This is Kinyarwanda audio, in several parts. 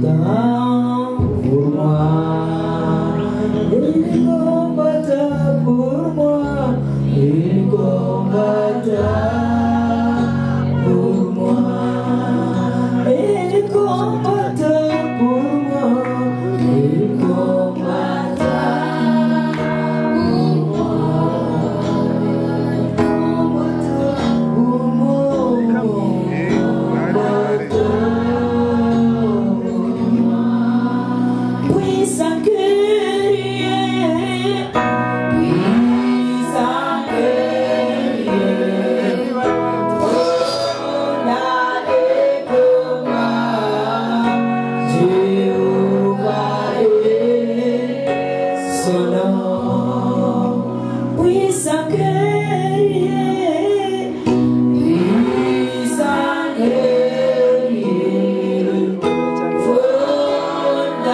combattant pour moi. Il combattant pour moi. Il combattant pour moi. Il combattant pour moi. Il combattant pour moi. Puissant guerrier, puissant guerrier, on a des combats, Jéhovah est son nom. Puissant guerrier, puissant guerrier, on a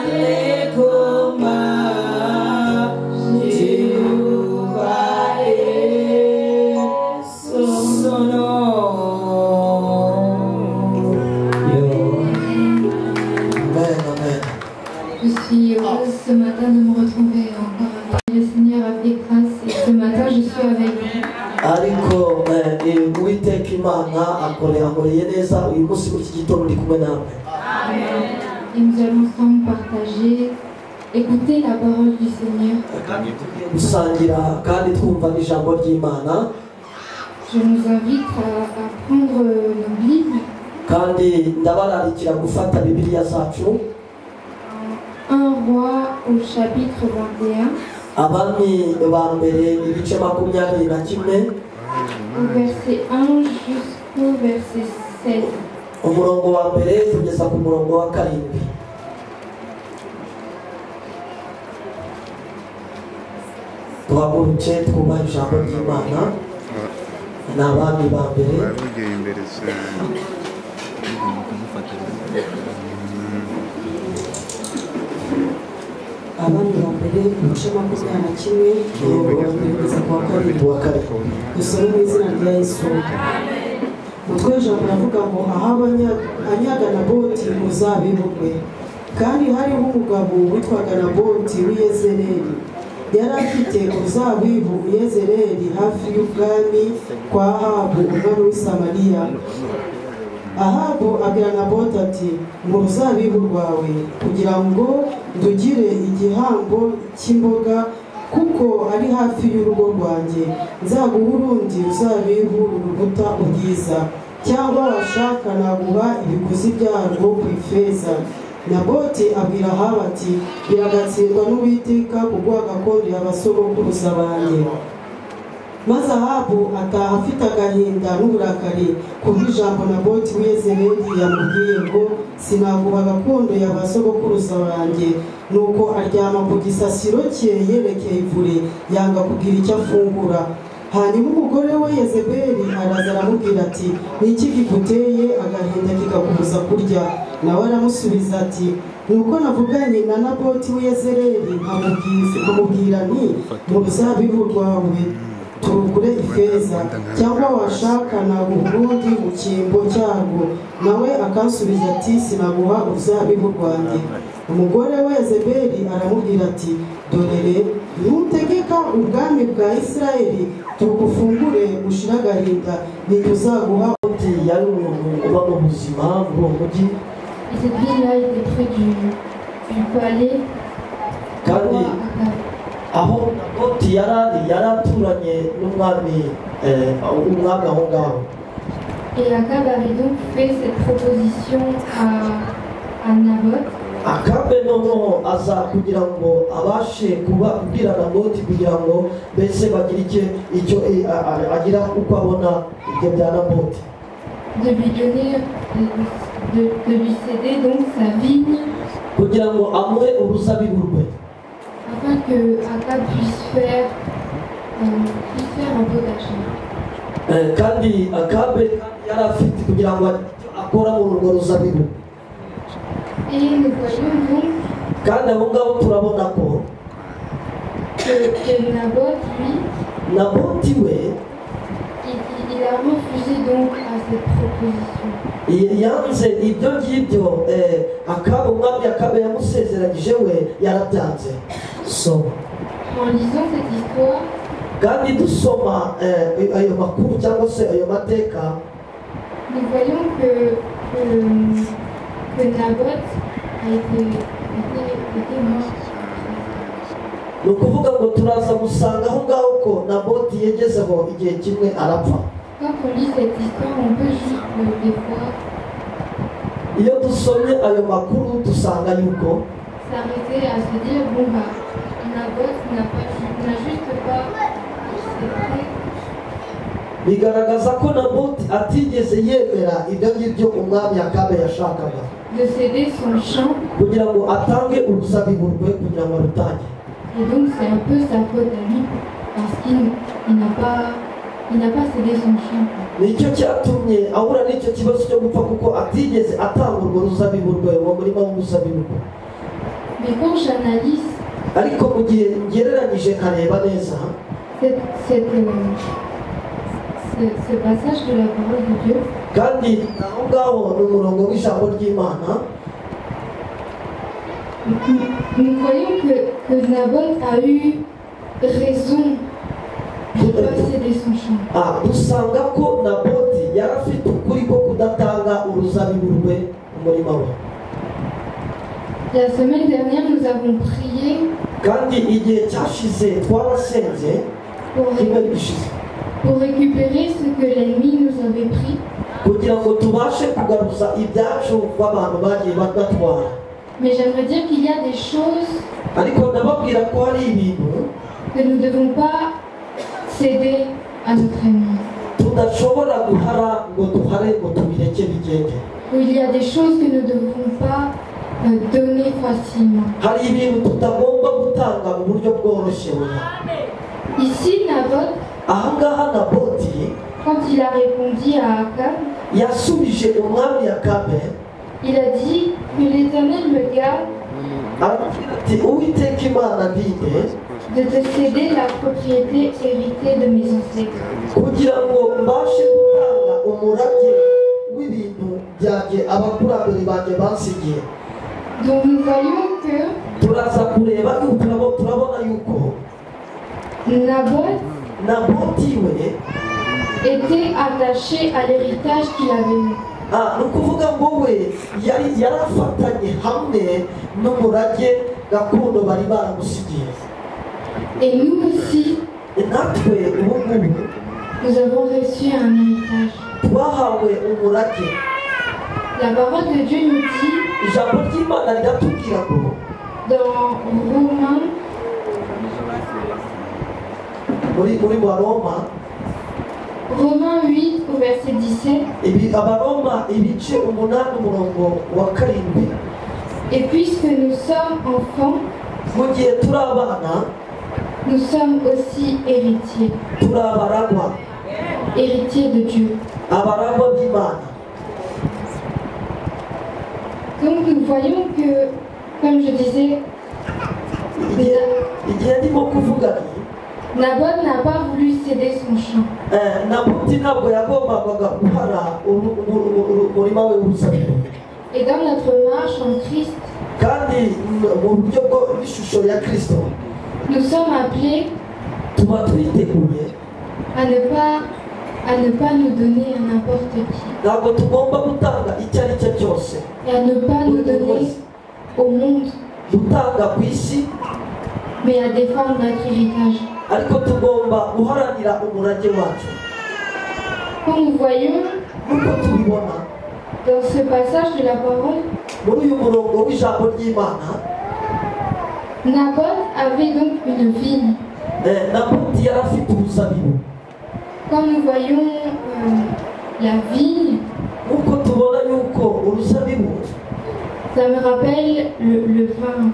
les combats, Jéhovah est son nom. Amen, amen. Je suis heureuse ce matin de me retrouver encore avec le Seigneur a fait grâce et ce matin je suis avec vous. Ariko Uwiteka Imana akoreye neza uyu munsi muri iki gitondo ndi kumwe nawe. Et nous allons ensemble partager, écouter la parole du Seigneur. Gusangira kandi twumva n'ijambo ry'Imana. Je nous invite à prendre nos Bibles. Kandi ndabararikira gufata Bibiliya zacu. 1 Roi au chapitre 21, Abami ba mbere ibice 21 au verset 1 jusqu'au verset 16. umurongo wa mbere kugeza ku murongo wa 7. Tuhaguruke twubahe ijambo ry'Imana. Ni abami ba mbere abandi ba mbere ibice 21 kugeza ku wa 7. Dusome mu izina rya Yesu. Umutwe w'ijambo uravuga ngo ahaba anyaga Naboti muzabibu rwe. Kandi hariho umugabo witwaga Naboti w'i Yezereli. Yari afite uruzabibu i Yezereli hafi y'ubwami kwa Ahabu umwami w'i Samariya. Ahabu abwira Naboti ati mu ruzabibu rwawe kugira ngo ndugire igihambo cy'imboga kuko ari hafi y'urugo rwanjye, nzaguha urundi ruzabibu ruruta ubwiza, cyangwa washaka naguha ibiguzi byarwo ku ifeza. Naboti abwira Ahabu ati biragatsindwa n'Uwiteka kuguha gakondo y'abasogokuruza banjye. Maze Ahabu ataha afite agahinda n'uburakari kubw'ijambo Naboti w'i Yezereli yamubwiye ngo sinaguha gakondo y'abasogokuruza banjye. Nuko aryama ku gisasiro cye yerekeye ivure, yanga kugira icyo afungura. Hanyuma umugore we Yezebeli araza aramubwira ati niki kiguteye agahinda kikakubuza kurya? Nawe aramusubiza ati nuko navuganye na Naboti w'i Yezereli nkamubwira nti mu ruzabibu rwawe turugure ifeza, cyangwa washaka naguha urundi mu cyimbo cyarwo. Nawe akansubiza ati sinaguha uruzabibu rwanjye. Umugore we Yezebeli aramubwira ati dorere ntutegeka ubwami bwa Isirayeli tugufungure ushira agahinda ntituzaguha. Yari umuntu uba mu buzima muri uwo mujyi. Et cette ville-là était près du palais. Kandi aho Naboti yaraturanye n'umwami aho ngaho. Et Akab avait donc fait cette proposition à Naboth. Akabe noneho aza kugira ngo abashe kubwira Naboti kugira ngo mbese bagire icyo agira uko abona ibyo bya Naboti. De lui donner, de lui céder donc sa vigne. Kugira ngo amuhe uruzabibu rwe. Afin que Akab puisse faire un peu d'argent. Kandi Akabe yari afite kugira ngo akora mu rugo ruzabibu. Et nous voyons donc Kandi aho ngaho turabona ko que Naboth, lui, Naboti we il a refusé donc à cette proposition. yanze ibyo ngibyo akaba umwami akabe yamusezeranyije we yarabyanze. So en lisant cette histoire, kandi dusoma ayo makuru cyangwa se ayo mateka, nous voyons que Naboth a été mort. ni ukuvuga ngo turaza gusanga aho ngaho ko Naboti yegezeho igihe kimwe arapfa. Quand on lit cette histoire, on peut juste des fois iyo dusomye ayo makuru dusanga yuko s'arrêter à se dire bon bah Naboth n'a juste pas accepté bigaragaza ko Naboti atigeze yemera ibyo ngibyo umwami Akabe yashakaga de céder son champ, kugira ngo atange uruzabibu rwe kugira ngo arutange. et donc c'est un peu sa faute à lui parce qu'il n'a pas cédé son champ. nicyo cyatumye ahura n'icyo kibazo cyo gupfa kuko atigeze atanga urwo ruzabibu rwe uwo murima w'uruzabibu rwe. Mais quand j'analyse ariko mu gihe ngereranyije nkareba neza ce passage de la parole de Dieu, kandi aho ngaho ni umurongo w'ijambo ry'Imana, nous voyons que Naboth a eu raison de ne pas céder son champ. dusanga ko Naboti yari afite ukuri ko kudatanga uruzabibu rwe umurima we. La semaine dernière, nous avons prié kandi igihe cyashize twarasenze kimwe gishize pour récupérer ce que l'ennemi nous avait pris. kugira ngo tubashe kugaruza ibyacu kw'abantu bagiye batwara. Mais j'aimerais dire qu'il y a des choses ariko ndababwira ko hari ibintu que nous ne devons pas céder à notre ennemi. tudashobora guhara ngo duhare ngo tubireke bigende. Où il y a des choses que nous ne devons pas donner facilement. hari ibintu tutagomba gutanga mu buryo bworoshye. Ici, Naboth, ahangaha Naboti quand il a répondu à Akab, yasubije umwami Akabe, il a dit que l'Éternel me garde arabwira ati uwiteka Imana ndinde de te céder la propriété héritée de mes ancêtres. kugira ngo mbashe gutanga umurage w'ibintu byanjye abakurambere banjye bansigiye. Donc nous voyons que turaza kureba turabona yuko Naboti we était attaché à l'héritage qu'il avait eu. ni ukuvuga ngo we yari afatanye hamwe n'umurage gakondo bari baramusigiye. Et nous aussi, natwe ubu ngubu nous avons reçu un héritage. twahawe umurage. La parole de Dieu nous dit ijambo ry'Imana riratubwira ngo dans Romains muri Baroma Romains 8 au verset 17. Abaroma ibice 8 umurongo wa 7. Et puisque nous sommes enfants, mu gihe turi abana nous sommes aussi héritiers. turi abaragwa, Héritiers de Dieu. abaragwa b'Imana. Donc nous voyons que, comme je disais, igihe ndimo kuvuga Naboth n'a pas voulu céder son champ. Naboti ntabwo yagombaga guhara umurima we w'uruzabibu. Et dans notre marche en Christ, kandi mu buryo bw'ishusho ya Kristo nous sommes appelés tuba twiteguye à ne pas nous donner à n'importe qui. ntabwo tugomba gutanga icyo ari cyo cyose, Et à ne pas nous donner au monde, gutanga ku isi, mais à défendre notre héritage. ariko tugomba guharanira umurage wacu. Quand nous voyons nk'uko tubibona dans ce passage de la parole, muri uyu murongo w'ijambo ry'Imana, Naboth avait donc une vigne. Naboti yari afite uruzabibu. Quand nous voyons la vigne, nk'uko tubona yuko uruzabibu ça me rappelle le vin.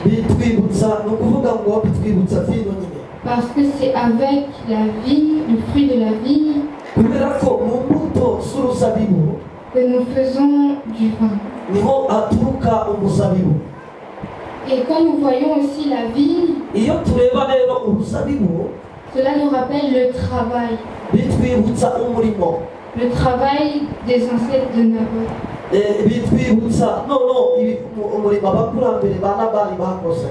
bitwibutsa, ni ukuvuga ngo bitwibutsa vino nyine, Parce que c'est avec la vigne, le fruit de la vigne, kubera ko mu mbuto z'uruzabibu que nous faisons du vin. niho haturuka umuzabibu. Et quand nous voyons aussi la vigne, iyo tureba rero uruzabibu cela nous rappelle le travail. bitwibutsa umurimo, Le travail des ancêtres de Naboth. bitwibutsa umurimo abakurambere ba Nabali bakoze.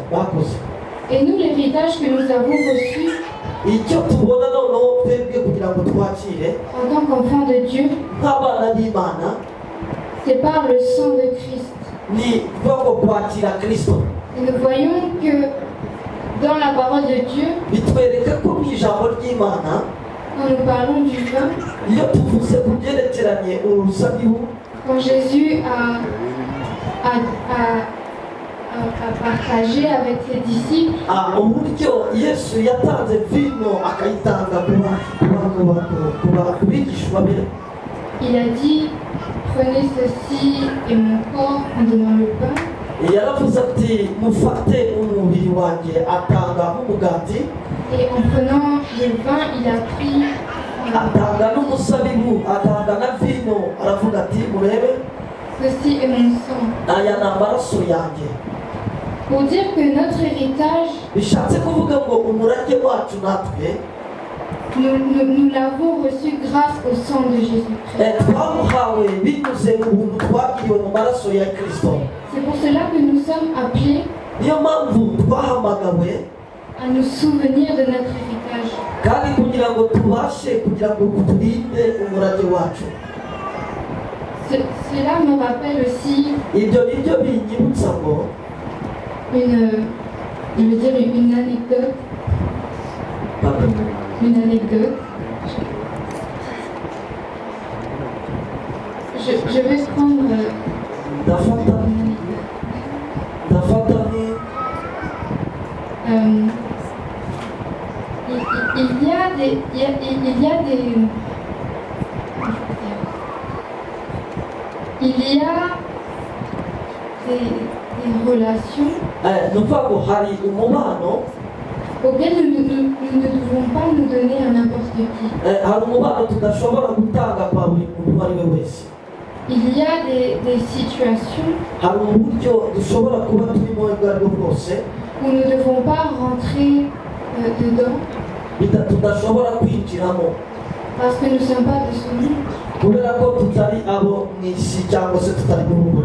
Et nous, l'héritage que nous avons reçu icyo tubona noneho twebwe kugira ngo twakire en tant qu'enfants de Dieu, nk'abana b'Imana c'est par le sang de Christ. ni bwo kwakira Kristo. Et nous voyons que dans la parole de Dieu, bitwereka ko mu ijambo ry'Imana quand nous parlons du vin, iyo tuvuze ku byerekeranye urusabibu, quand Jésus a partagé avec ses disciples, uburyo Yesu yatanze vino akayitanga ku bigishwa be, il a dit, prenez ceci et mon corps en donnant le pain. yaravuze ati mufate umubiri wanjye atanga nk'umugati, Et en prenant le vin, il a pris atanga n'umusabibu, atanga na vino, aravuga ati murebe ceci est mon sang. aya ni amaraso yanjye. Pour dire que notre héritage, bishatse kuvuga ngo umurage wacu natwe nous l'avons reçu grâce au sang de Jésus-Christ. twamuhawe binyuze mu buntu twagiriwe mu maraso ya Kristo. C'est pour cela que nous sommes appelés niyo mpamvu twahamagawe à nous souvenir de notre héritage. kandi kugira ngo tubashe kugira ngo turinde umurage wacu. Cela me rappelle aussi ibyo ni byo binyibutsa ngo une anecdote. Une anecdote. Je vais prendre ndafata il y a des relations ni ukuvuga ngo hari umubano auxquelles nous ne devons pas nous donner à n'importe qui. hari umubano tudashobora gutanga kwa buri muntu uwo ari we wese. Il y a des situations hari uburyo dushobora kuba turimo ubwo ari bwo bwose où nous ne devons pas rentrer dedans tudashobora kwinjiramo parce que nous ne sommes pas de ce monde, kubera ko tutari abo mu isi cyangwa se tutari mu rugo,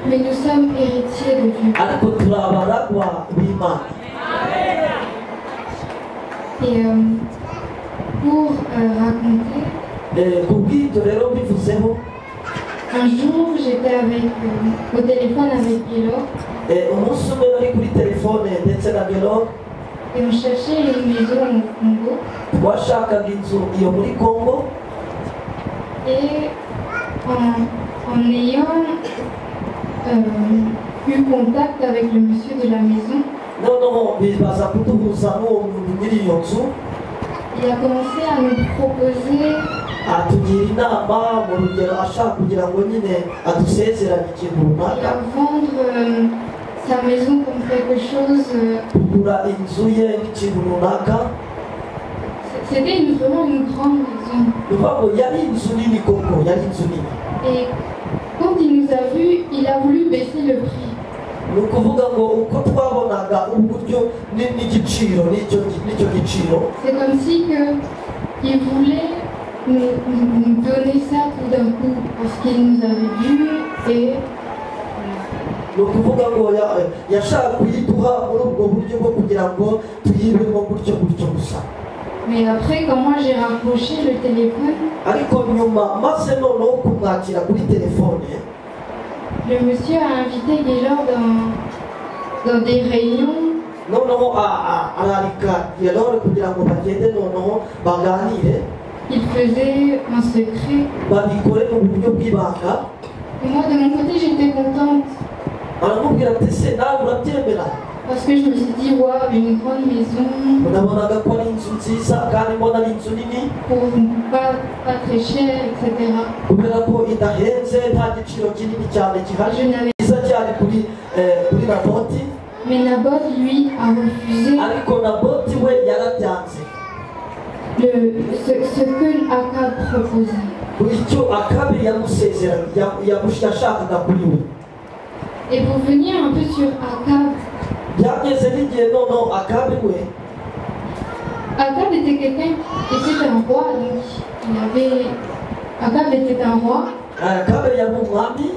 mais nous sommes héritiers de Dieu. ariko turi abaragwa b'Imana. Et pour raconter, kubw'ibyo rero bivuzeho, un jour j'étais au téléphone avec Guélor umunsi umwe nari kuri telefone ndetse na Guélor, et on cherchait une maison au Congo. twashakaga inzu iyo muri Congo, Et en ayant eu contact avec le monsieur de la maison, noneho bibaza kuduhuza n'uwo muntu nyiri iyo nzu, il a commencé à nous proposer atugira inama mu rugero ashaka kugira ngo nyine adusezeranye ikintu runaka, à vendre sa maison comme quelque chose. kugura inzu ye n'ikintu runaka. C'était vraiment une grande maison. ni ukuvuga ngo yari inzu nini koko, yari inzu nini. Et quand il nous a vus, il a voulu baisser le prix. ni ukuvuga ngo uko twabonaga uburyo n'igiciro n'icyo giciro, C'est comme si il voulait nous donner ça tout d'un coup parce qu'il nous avait vus et ni ukuvuga ngo yashaka kuyiduha muri ubwo buryo bwo kugira ngo tuyibemo gutyo gusa. mais après quand moi j'ai raccroché le téléphone, ariko nyuma maze noneho kumwakira kuri telefone, le monsieur a invité Guélor dans des réunions noneho ararika Guélor kugira ngo bagende noneho baganire, qu'il faisait en secret. babikore mu buryo bw'ibanga. Et moi de mon côté j'étais contente aramubwira ati se nawe urabyemera? parce que je me suis dit waouh, une grande maison nabonaga ko ari inzu nziza kandi mbona ari inzu nini pour pas très cher, etc. kubera ko idahenze, nta giciro kinini cyane gihari, Je n'avais nziza cyane kuri Naboti, Mais Naboth, lui, a refusé ariko Naboti we yarabyanze ce que Akab proposait. kuri icyo Akabi yashakaga kuri we. Et pour venir un peu sur Akab, byageze n'igihe noneho Akabi we Akab était quelqu'un qui était un roi, donc Akab était un roi. kabiri yari umwami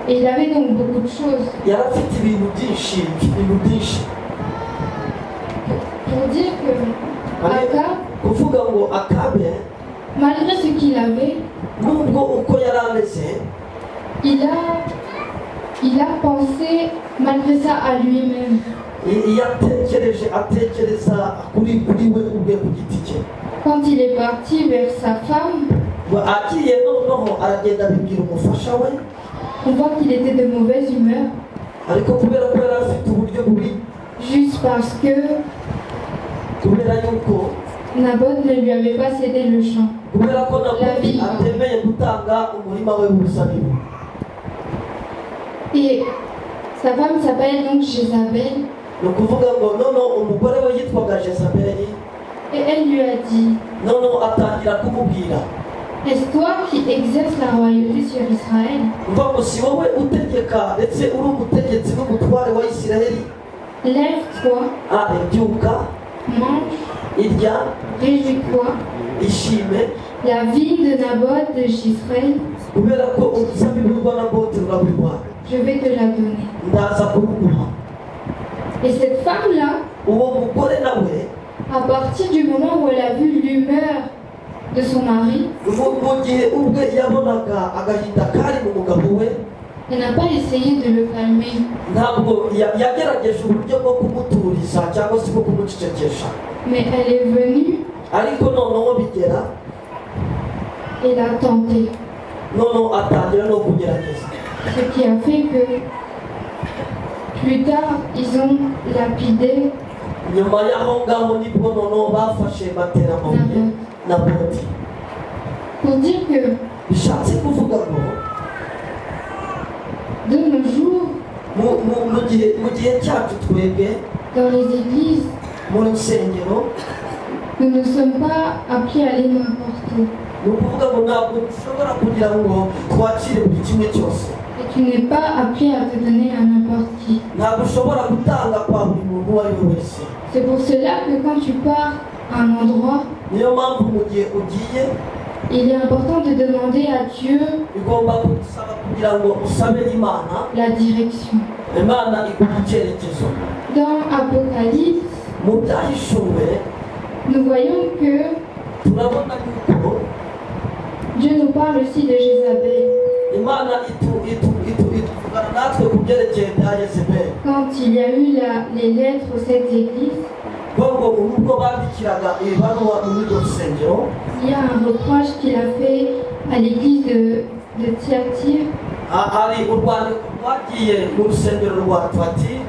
et il avait donc beaucoup de choses. yari afite ibintu byinshi Pour dire que Akab, kuvuga ngo Akabe malgré ce qu'il avait, nubwo uko yari ameze il a pensé malgré ça à lui-même. atekereza kuri we ubwe ku giti cye Quand il est parti vers sa femme, agiye noneho aragenda abibwira umufasha we on voit qu'il était de mauvaise humeur, ariko kubera ko yari afite uburyo bubi juste parce que kubera yuko Naboth ne lui avait pas cédé le champ. kubera ko Naboti atemeye gutanga umurima we w'uruzabibu. Et sa femme s'appelle donc Jézabel. ni ukuvuga ngo noneho umugore we yitwaga Jezabeli Et elle lui a dit, noneho atangira kumubwira est-ce toi qui exerces la royauté sur Israël? mva ngo si wowe utegeka ndetse uri umutegetsi n'umutware wa Isiraheli. Lève-toi, byuka mange, irya réjouis-toi. ishime La vigne de Naboth de Jezreel, kubera ko uruzabibu rwa Naboti rurabirwana je vais te la donner. ndaza kuruguha. Et cette femme-là, uwo mugore nawe à partir du moment où elle a vu l'humeur de son mari, mu gihe ubwe yabonaga agahinda kari mu mugabo we elle n'a pas essayé de le calmer, ntabwo yagerageje uburyo bwo kumuturiza cyangwa se bwo kumucecekesha, mais elle est venue ariko noneho bigera et l'a tenté. noneho atangira no kugerageza, Ce qui a fait que plus tard, ils ont lapidé nyuma y'aho ngaho nibwo noneho bafashe batera amabuye Naboti. pour dire que bishatse kuvuga ngo de nos jours, mu gihe cyacu twebwe dans les églises, mu rusengero nous ne sommes pas appelés à aller n'importe où. ni ukuvuga ngo ntabwo dushobora kugira ngo twakire buri kimwe cyose, Et tu n'es pas appelé à te donner à n'importe qui. ntabwo ushobora gutanga kwa buri muntu uwo ari we wese. C'est pour cela que quand tu pars à un endroit, niyo mpamvu mu gihe ugiye il est important de demander à Dieu bigomba kugusaba kugira ngo usabe Imana, la direction. Imana iguha icyerekezo. Dans Apocalypse, mu byahishuwe nous voyons que turabona yuko Dieu nous parle aussi de Jézabel. Imana ituvugana natwe ku byerekeye bya Yezebeli. Quand il y a eu les lettres aux 7 églises, ngo ubwo bandikiraga ibaruwa muri urwo rusengero il y a un reproche qu'il a fait à l'église de Thyatire. hari urwandiko rwagiye mu rusengero rwa Thyatira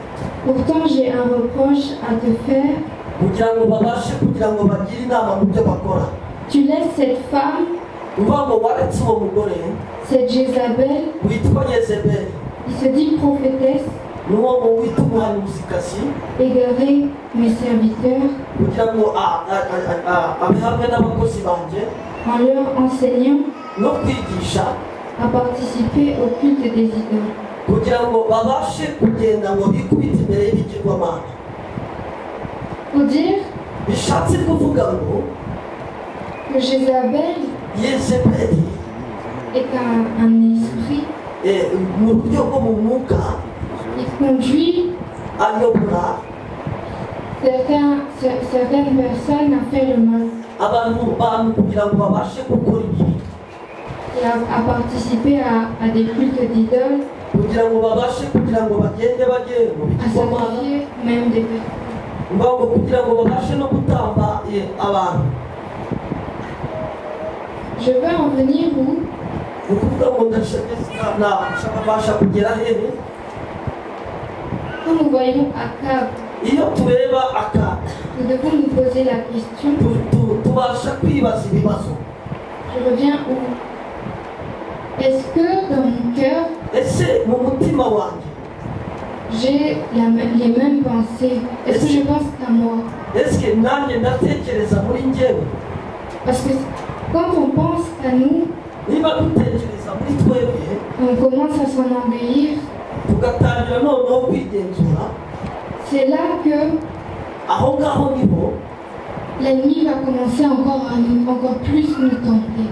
Pourtant, j'ai un reproche à te faire. kugira ngo babashe kugira ngo bagire inama mu byo bakora. Tu laisses cette femme, uvuga ngo waretse uwo mugore cette Jézabel, witwa Yezebeli, il se dit prophétesse, n'uwo mu wita umuhanuzikazi, égarer mes serviteurs kugira ngo abe hamwe n'abakozi banjye en leur enseignant no kwigisha à participer au culte des idoles. kugira ngo babashe kugenda ngo bikubite imbere y'ibigirwamana. Pour dire bishatse kuvuga ngo que Jézabel Yezebeli est un esprit mu buryo bwo mu mwuka qui conduit ayobora certaines personnes à faire le mal abantu kugira ngo babashe gukora ibibi, et à participer à des cultes d'idoles, kugira ngo babashe kugira ngo bagende bajye mu à bigirwamana, sacrifier même des personnes. ngo kugira ngo babashe no gutamba abantu. Je veux en venir où ni ukuvuga ngo ndashaka kugera hehe. quand nous voyons Akab, iyo tureba Akabe nous devons nous poser la question, tubasha kwibaza ibibazo. je reviens où? Est-ce que dans mon cœur, ese mu mutima wanjye j'ai les mêmes pensées? Est-ce que je pense qu'à moi? ese nanjye ndatekereza muri njyewe? Parce que quand on pense à nous, niba dutekereza muri twebwe on commence à s'enorgueillir. tugatangira noneho kwigenzura, C'est là que aho ngaho niho l'ennemi va commencer encore plus nous tenter.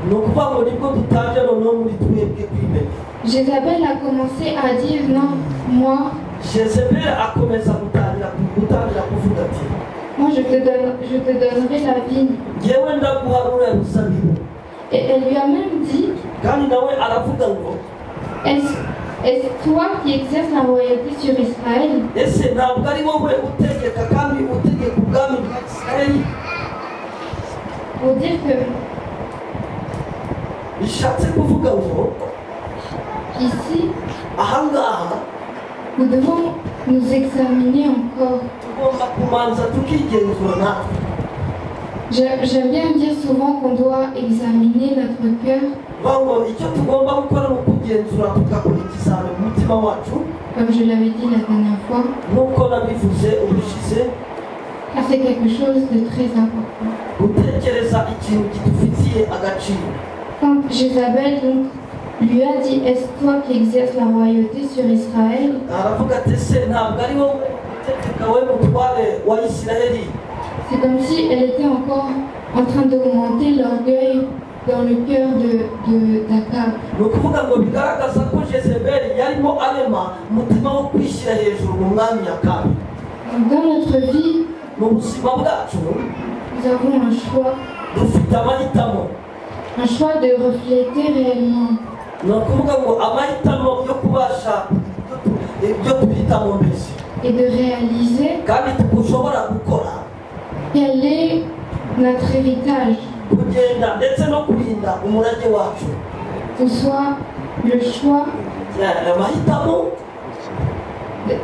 ni ukuvuga ngo nibwo dutangiye noneho muri twebwe kwimenya. Jézabel a commencé à dire non, moi Jezebeli akomeza gutangira kuvuga ati je te donnerai la vigne. ngewe ndaguha ruriya ruzabibu. Et elle lui a même dit, kandi nawe aravuga ngo est-ce toi qui exerces la royauté sur Israël? ese ntabwo ari wowe utegeka kandi utegeka ubwami bwa Isirayeli? Pour dire que bishatse kuvuga ngo ici, ahangaha nous devons nous examiner encore. tugomba kumanza tukigenzura natwe. J'aime bien dire souvent qu'on doit examiner notre cœur, ngo icyo tugomba gukora ni ukugenzura tugakora ikizami mu mutima wacu, comme je l'avais dit la dernière fois, nk'uko nabivuze ubushize, car c'est quelque chose de très important. gutekereza ikintu kidufitiye agaciro. Quand Jézabel donc lui a dit, est-ce toi qui exerces la royauté sur Israël? aravuga ati ese ntabwo ari wowe utegeka we mutware wa Isirayeli? C'est comme si elle était encore en train d'augmenter l'orgueil dans le cœur d'Akab. ni ukuvuga ngo bigaragaza ko Jezebeli yarimo arema umutima wo kwishyira hejuru mu mwami Akabi. Dans notre vie, mu buzima bwacu nous avons un choix dufite amahitamo. de refléter réellement ni ukuvuga ngo amahitamo yo kubasha ibyo duhitamo mbese, et de réaliser kandi tugushobora gukora quel est notre héritage, kugenda ndetse no kurinda umurage wacu. que ce soit le choix amahitamo